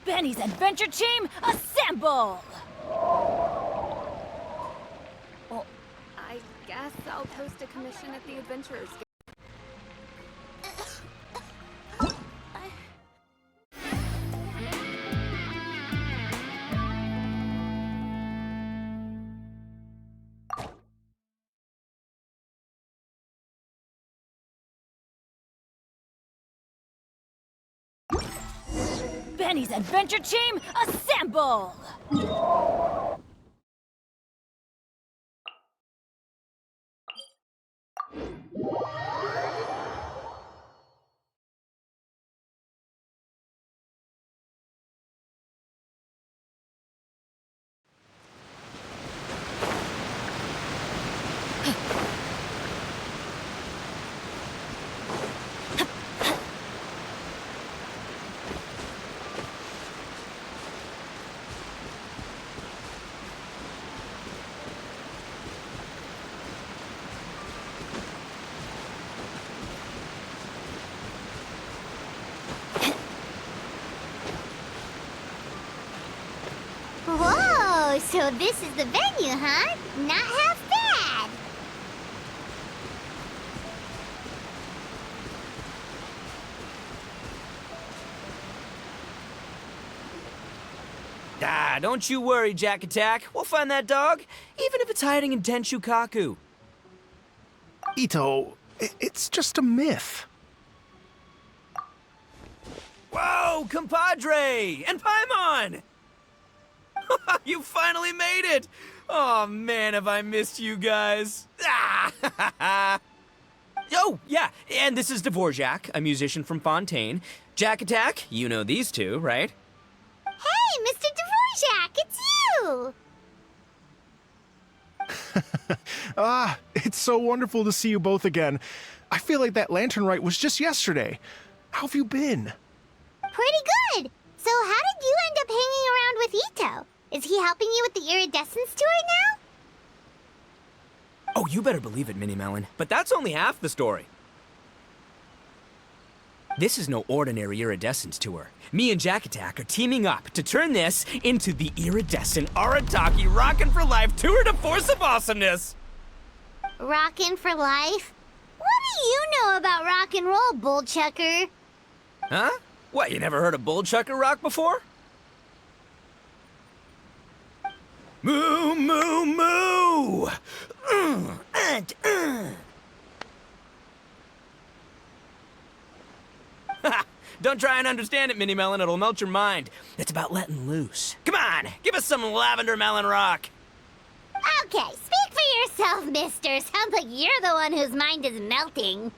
Benny's adventure team, assemble! Well, I guess I'll post a commission at the Adventurers Guild. Benny's adventure team, assemble! Whoa, so this is the venue, huh? Not half bad. Ah, don't you worry, Jack Attack. We'll find that dog, even if it's hiding in Tenshukaku. Itto, it's just a myth. Whoa, compadre! And Paimon! You finally made it! Oh man, have I missed you guys. Ah! Oh, yeah, and this is Dvorak, a musician from Fontaine. Jack Attack, you know these two, right? Hey, Mr. Dvorak, it's you! It's so wonderful to see you both again. I feel like that lantern rite was just yesterday. How have you been? Pretty good. So how did you end up hanging around with Itto? Is he helping you with the Iridescence tour now? Oh, you better believe it, Minnie Melon. But that's only half the story. This is no ordinary Iridescence tour. Me and Jack Attack are teaming up to turn this into the Iridescent Arataki Rockin' for Life Tour de Force of Awesomeness! Rockin' for life? What do you know about rock and roll, bullchucker? Huh? What, you never heard a bullchucker rock before? Moo, moo, moo! Don't try and understand it, Minnie Melon. It'll melt your mind. It's about letting loose. Come on, give us some lavender melon rock. Okay, speak for yourself, mister. Sounds like you're the one whose mind is melting.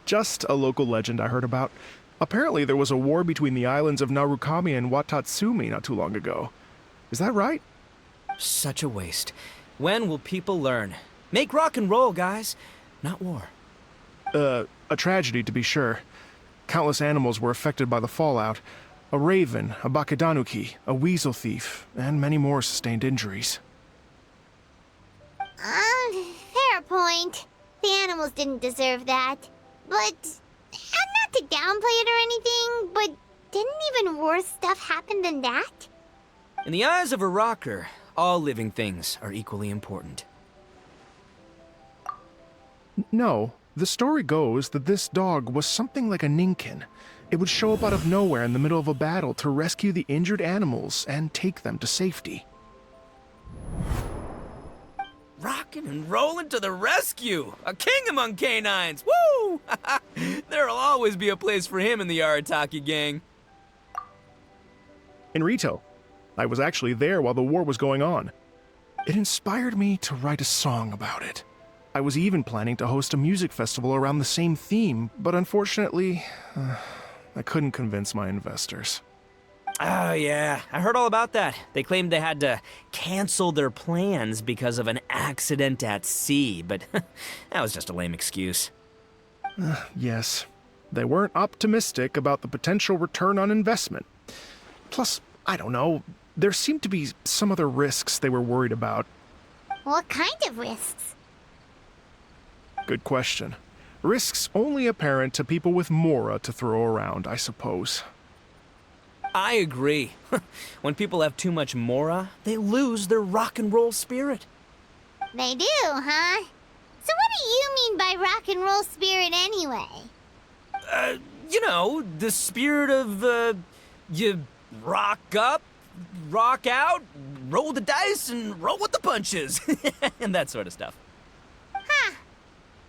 Just a local legend I heard about. Apparently there was a war between the islands of Narukami and Watatsumi not too long ago. Is that right? Such a waste. When will people learn? Make rock and roll, guys, not war. A tragedy to be sure. Countless animals were affected by the fallout. A raven, a bakedanuki, a weasel thief, and many more sustained injuries. Fair point. The animals didn't deserve that. But, not to downplay it or anything, but didn't even worse stuff happen than that? In the eyes of a rocker, all living things are equally important. No, the story goes that this dog was something like a ninkin. It would show up out of nowhere in the middle of a battle to rescue the injured animals and take them to safety. Rockin' and rollin' to the rescue! A king among canines! Woo! There'll always be a place for him in the Arataki gang. In Rito, I was actually there while the war was going on. It inspired me to write a song about it. I was even planning to host a music festival around the same theme, but unfortunately, I couldn't convince my investors. Oh yeah, I heard all about that. They claimed they had to cancel their plans because of an accident at sea, but that was just a lame excuse. Yes, they weren't optimistic about the potential return on investment. Plus, I don't know, there seemed to be some other risks they were worried about. What kind of risks? Good question. Risks only apparent to people with Mora to throw around, I suppose. I agree. When people have too much mora, they lose their rock and roll spirit. They do, huh? So what do you mean by rock and roll spirit anyway? You know, the spirit of, you rock up, rock out, roll the dice, and roll with the punches. And that sort of stuff. Huh.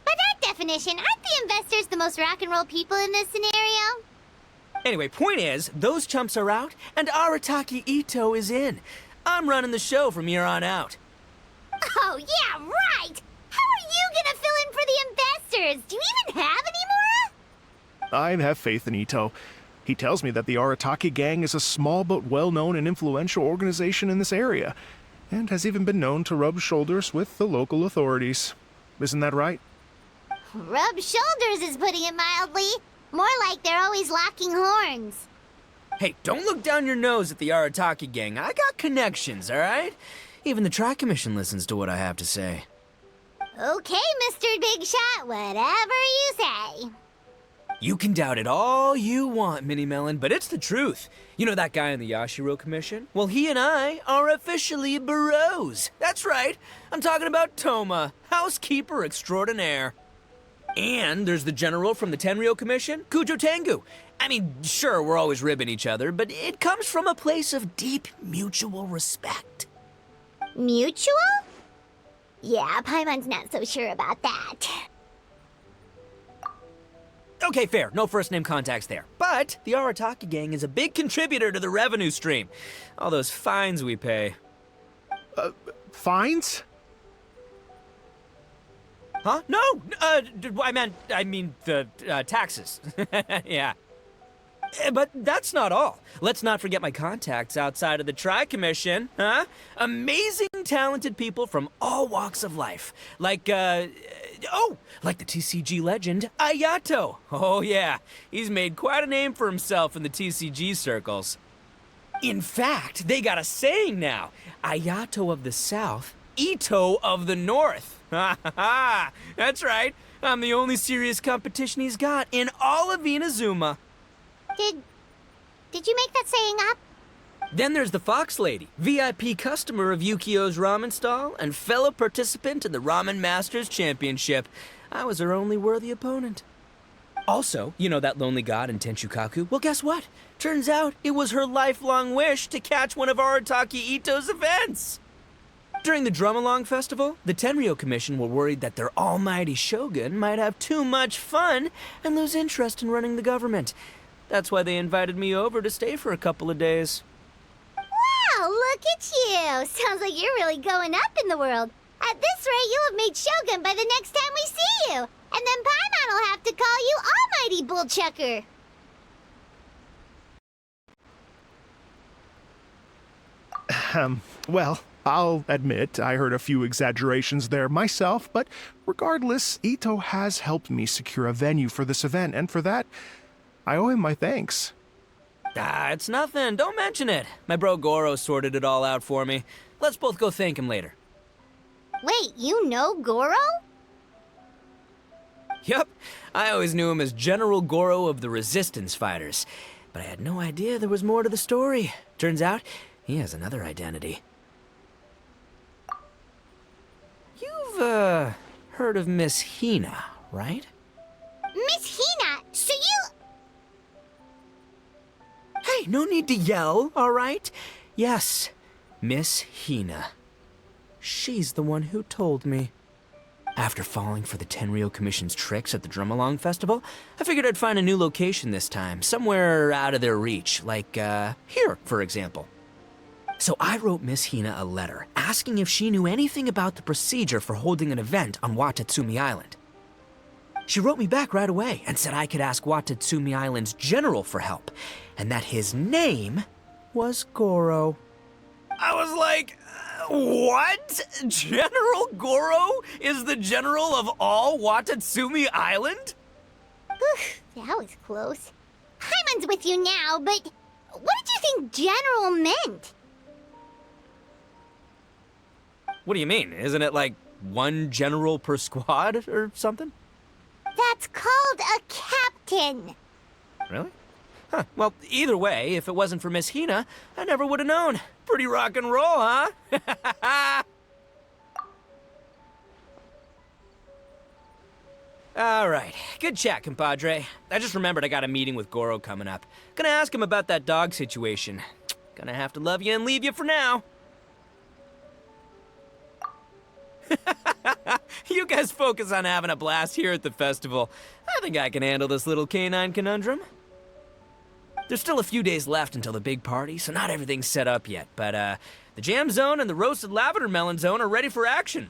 By that definition, aren't the investors the most rock and roll people in this scenario? Anyway, point is, those chumps are out, and Arataki Itto is in. I'm running the show from here on out. Oh, yeah, right! How are you gonna fill in for the investors? Do you even have any Mora? I have faith in Itto. He tells me that the Arataki gang is a small but well-known and influential organization in this area, and has even been known to rub shoulders with the local authorities. Isn't that right? Rub shoulders is putting it mildly. More like they're always locking horns. Hey, don't look down your nose at the Arataki gang. I got connections, all right? Even the Tri Commission listens to what I have to say. Okay, Mr. Big Shot, whatever you say. You can doubt it all you want, Mini Melon, but it's the truth. You know that guy in the Yashiro Commission? Well, he and I are officially bros. That's right. I'm talking about Toma, housekeeper extraordinaire. And there's the general from the Tenryo Commission, Kujo Tengu. I mean, sure, we're always ribbing each other, but it comes from a place of deep mutual respect. Mutual? Yeah, Paimon's not so sure about that. Okay, fair. No first-name contacts there. But the Arataki gang is a big contributor to the revenue stream. All those fines we pay. Fines? Huh? No! I mean the taxes. Yeah. But that's not all. Let's not forget my contacts outside of the Tri-Commission, huh? Amazing, talented people from all walks of life. Like the TCG legend, Ayato. Oh yeah, he's made quite a name for himself in the TCG circles. In fact, they got a saying now. Ayato of the South, Itto of the North. Ha ha ha! That's right. I'm the only serious competition he's got in all of Inazuma. Did you make that saying up? Then there's the Fox Lady, VIP customer of Yukio's ramen stall and fellow participant in the Ramen Masters Championship. I was her only worthy opponent. Also, you know that lonely god in Tenshukaku? Well, guess what? Turns out it was her lifelong wish to catch one of Arataki Itto's events. During the Drum-Along Festival, the Tenryo Commission were worried that their almighty shogun might have too much fun and lose interest in running the government. That's why they invited me over to stay for a couple of days. Wow, look at you! Sounds like you're really going up in the world. At this rate, you'll have made shogun by the next time we see you. And then Paimon will have to call you Almighty Bullchucker. Well, I'll admit I heard a few exaggerations there myself, but regardless, Itto has helped me secure a venue for this event, and for that, I owe him my thanks. It's nothing. Don't mention it. My bro Goro sorted it all out for me. Let's both go thank him later. Wait, you know Goro? Yup. I always knew him as General Goro of the Resistance Fighters. But I had no idea there was more to the story. Turns out, he has another identity. You've, heard of Miss Hina, right? Miss Hina, so you... Hey, no need to yell, all right? Yes, Miss Hina. She's the one who told me. After falling for the Tenryo Commission's tricks at the Drum-Along Festival, I figured I'd find a new location this time, somewhere out of their reach, like, here, for example. So I wrote Miss Hina a letter, asking if she knew anything about the procedure for holding an event on Watatsumi Island. She wrote me back right away and said I could ask Watatsumi Island's general for help, and that his name was Goro. I was like, what? General Goro is the general of all Watatsumi Island? Whew, that was close. Paimon's with you now, but what did you think general meant? What do you mean? Isn't it like one general per squad or something? That That's called a captain. Really? Huh. Well, either way, if it wasn't for Miss Hina, I never would have known. Pretty rock and roll, huh? All right. Good chat, compadre. I just remembered I got a meeting with Goro coming up. Gonna ask him about that dog situation. Gonna have to love you and leave you for now. You guys focus on having a blast here at the festival. I think I can handle this little canine conundrum. There's still a few days left until the big party, so not everything's set up yet, but the jam zone and the roasted lavender melon zone are ready for action.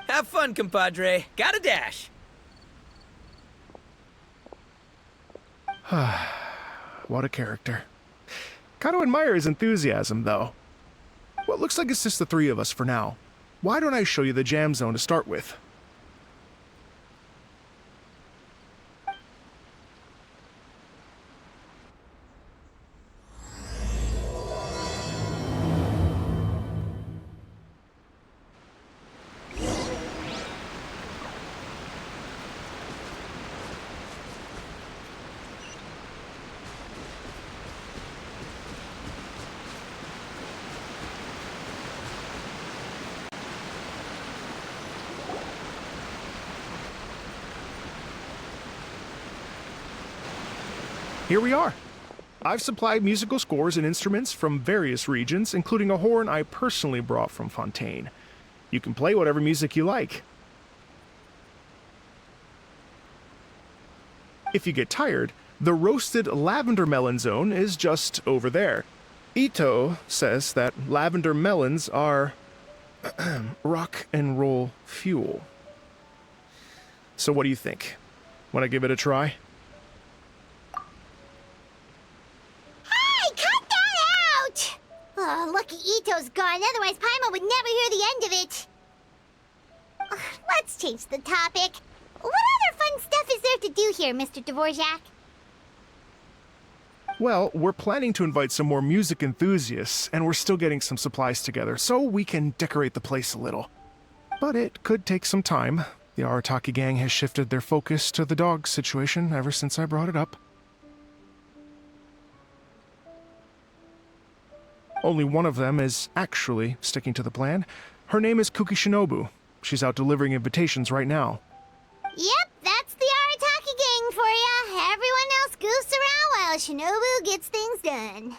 Have fun, compadre. Gotta dash. What a character. Gotta admire his enthusiasm, though. Well, it looks like it's just the three of us for now. Why don't I show you the jam zone to start with? Here we are. I've supplied musical scores and instruments from various regions, including a horn I personally brought from Fontaine. You can play whatever music you like. If you get tired, the roasted lavender melon zone is just over there. Itto says that lavender melons are rock and roll fuel. So what do you think? Want to give it a try? Oh, lucky Itto's gone, otherwise Paimon would never hear the end of it. Ugh, let's change the topic. What other fun stuff is there to do here, Mr. Dvorak? Well, we're planning to invite some more music enthusiasts, and we're still getting some supplies together, so we can decorate the place a little. But it could take some time. The Arataki gang has shifted their focus to the dog situation ever since I brought it up. Only one of them is actually sticking to the plan. Her name is Kuki Shinobu. She's out delivering invitations right now. Yep, that's the Arataki gang for ya. Everyone else goofs around while Shinobu gets things done.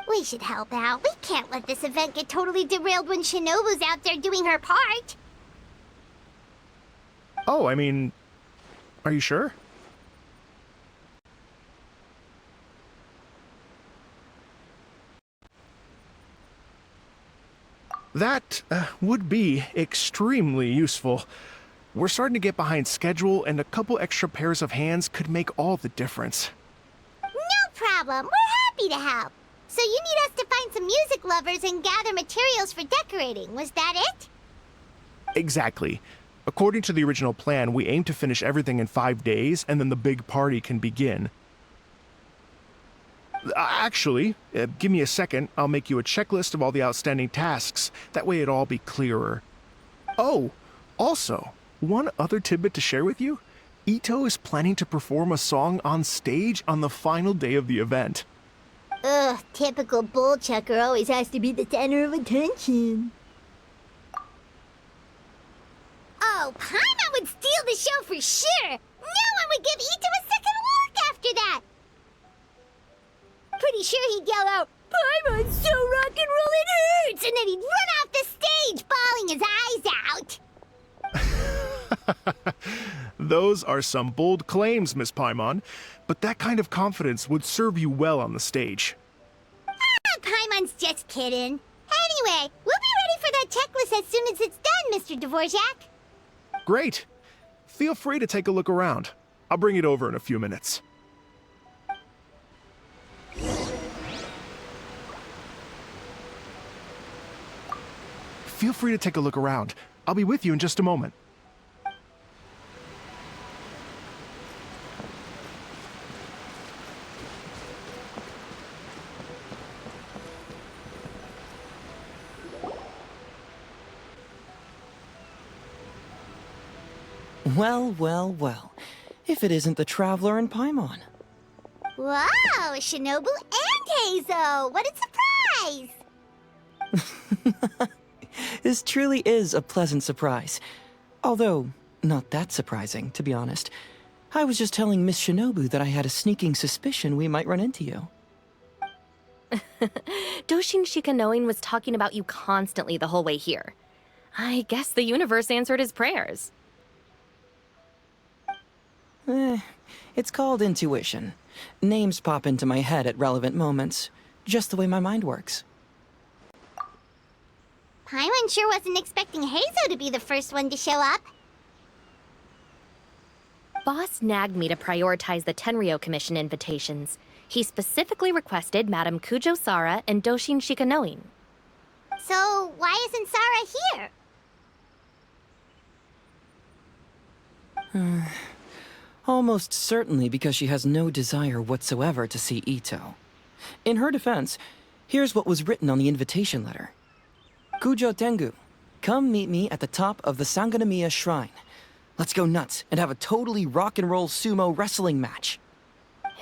We should help out. We can't let this event get totally derailed when Shinobu's out there doing her part. Oh, I mean, are you sure? That would be extremely useful. We're starting to get behind schedule, and a couple extra pairs of hands could make all the difference. No problem. We're happy to help. So you need us to find some music lovers and gather materials for decorating. Was that it? Exactly. According to the original plan, we aim to finish everything in 5 days, and then the big party can begin. Actually, give me a second. I'll make you a checklist of all the outstanding tasks. That way it'll all be clearer. Oh, also, one other tidbit to share with you. Itto is planning to perform a song on stage on the final day of the event. Ugh, typical bull chucker always has to be the center of attention. Oh, Paimon would steal the show for sure! No one would give Itto a second look after that! Pretty sure he'd yell out, "Paimon's so rock and roll it hurts!" And then he'd run off the stage, bawling his eyes out. Those are some bold claims, Miss Paimon, but that kind of confidence would serve you well on the stage. Ah, Paimon's just kidding. Anyway, we'll be ready for that checklist as soon as it's done, Mr. Dvorak. Great. Feel free to take a look around. I'll bring it over in a few minutes. Feel free to take a look around. I'll be with you in just a moment. Well, well, well. If it isn't the Traveler and Paimon. Wow, Shinobu and Heizou! What a surprise! This truly is a pleasant surprise. Although, not that surprising, to be honest. I was just telling Miss Shinobu that I had a sneaking suspicion we might run into you. Doshin Shikanoin was talking about you constantly the whole way here. I guess the universe answered his prayers. It's called intuition. Names pop into my head at relevant moments, just the way my mind works. Paimon sure wasn't expecting Heizou to be the first one to show up. Boss nagged me to prioritize the Tenryou Commission invitations. He specifically requested Madame Kujo Sara and Doshin Shikanoin. So, why isn't Sara here? Almost certainly because she has no desire whatsoever to see Itto. In her defense, here's what was written on the invitation letter. Kujo Tengu, come meet me at the top of the Sanganamiya Shrine. Let's go nuts and have a totally rock and roll sumo wrestling match.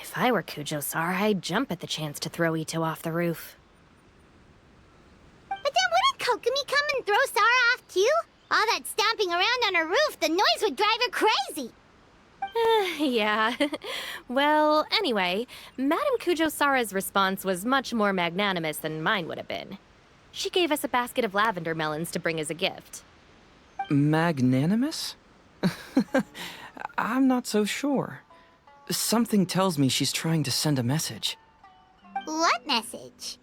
If I were Kujo Sara, I'd jump at the chance to throw Itto off the roof. But then wouldn't Kokomi come and throw Sara off too? All that stomping around on her roof, the noise would drive her crazy. Yeah. Well, anyway, Madame Kujo Sara's response was much more magnanimous than mine would have been. She gave us a basket of lavender melons to bring as a gift. Magnanimous? I'm not so sure. Something tells me she's trying to send a message. What message?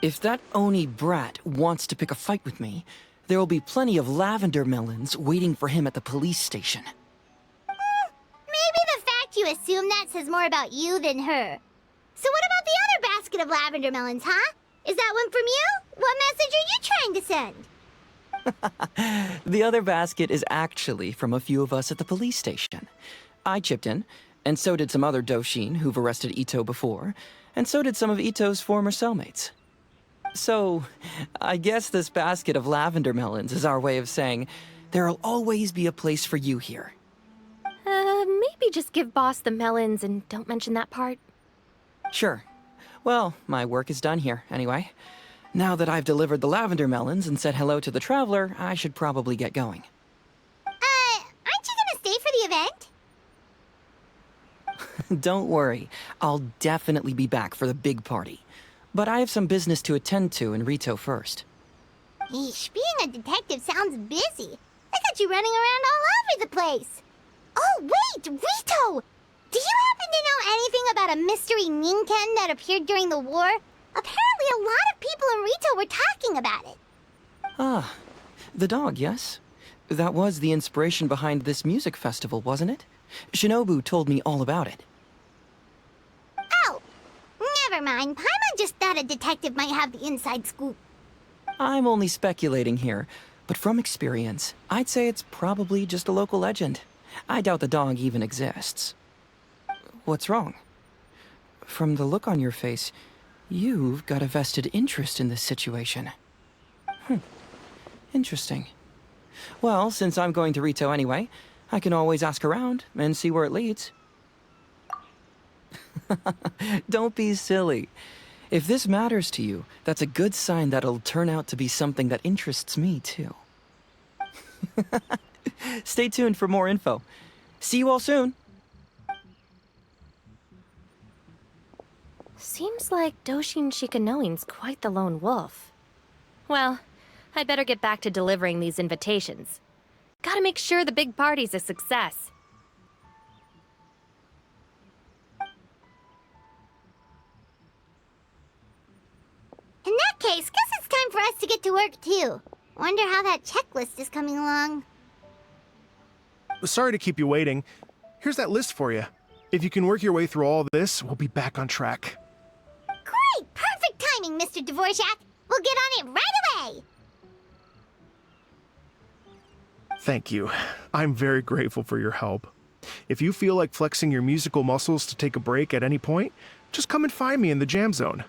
If that Oni brat wants to pick a fight with me, there will be plenty of lavender melons waiting for him at the police station. Maybe the fact you assume that says more about you than her. So what about the other basket of lavender melons, huh? Is that one from you? What message are you trying to send? The other basket is actually from a few of us at the police station. I chipped in, and so did some other Doshin who've arrested Itto before, and so did some of Itto's former cellmates. So, I guess this basket of lavender melons is our way of saying, there'll always be a place for you here. Maybe just give Boss the melons and don't mention that part. Sure. Well, my work is done here, anyway. Now that I've delivered the lavender melons and said hello to the Traveler, I should probably get going. Aren't you gonna stay for the event? Don't worry, I'll definitely be back for the big party. But I have some business to attend to in Rito first. Eesh, being a detective sounds busy. I got you running around all over the place. Oh, wait, Rito! Do you happen to know anything about a mystery Ninken that appeared during the war? Apparently a lot of people in Rito were talking about it. Ah, the dog, yes? That was the inspiration behind this music festival, wasn't it? Shinobu told me all about it. Oh, never mind. Paimon just thought a detective might have the inside scoop. I'm only speculating here, but from experience, I'd say it's probably just a local legend. I doubt the dog even exists. What's wrong? From the look on your face, you've got a vested interest in this situation. Interesting. Well, since I'm going to Rito anyway, I can always ask around and see where it leads. Don't be silly. If this matters to you, that's a good sign that it'll turn out to be something that interests me, too. Stay tuned for more info. See you all soon. Seems like Doshin Shikanoin's quite the lone wolf. Well, I'd better get back to delivering these invitations. Gotta make sure the big party's a success. In that case, guess it's time for us to get to work too. Wonder how that checklist is coming along. Sorry to keep you waiting. Here's that list for you. If you can work your way through all this, we'll be back on track. Great! Perfect timing, Mr. Dvorak! We'll get on it right away! Thank you. I'm very grateful for your help. If you feel like flexing your musical muscles to take a break at any point, just come and find me in the jam zone.